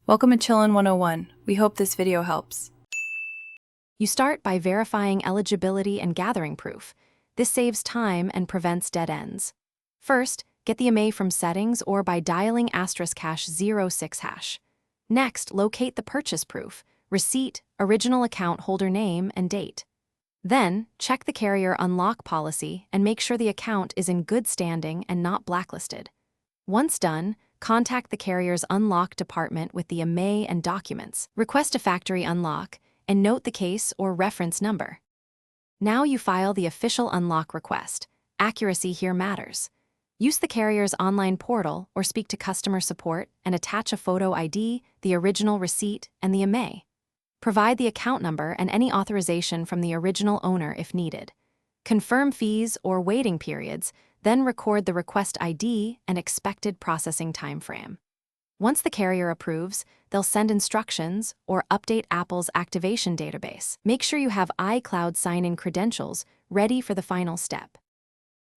Welcome to Chillin' 101. We hope this video helps. You start by verifying eligibility and gathering proof. This saves time and prevents dead ends. First, get the IMEI from settings or by dialing *#06#. Next, locate the purchase proof, receipt, original account holder name, and date. Then, check the carrier unlock policy and make sure the account is in good standing and not blacklisted. Once done, contact the carrier's unlock department with the IMEI and documents, request a factory unlock, and note the case or reference number. Now you file the official unlock request. Accuracy here matters. Use the carrier's online portal or speak to customer support and attach a photo ID, the original receipt, and the IMEI. Provide the account number and any authorization from the original owner if needed. Confirm fees or waiting periods, then record the request ID and expected processing timeframe. Once the carrier approves, they'll send instructions or update Apple's activation database. Make sure you have iCloud sign-in credentials ready for the final step.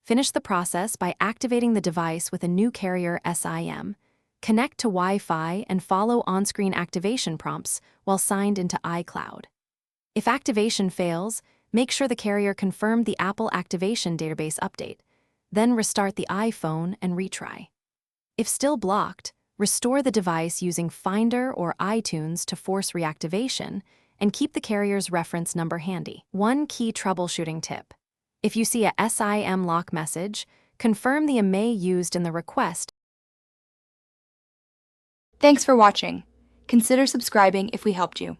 Finish the process by activating the device with a new carrier SIM. Connect to Wi-Fi and follow on-screen activation prompts while signed into iCloud. If activation fails, make sure the carrier confirmed the Apple activation database update. Then restart the iPhone and retry. If still blocked, restore the device using Finder or iTunes to force reactivation, and keep the carrier's reference number handy. One key troubleshooting tip. If you see a SIM lock message, confirm the IMEI used in the request. Thanks for watching. Consider subscribing if we helped you.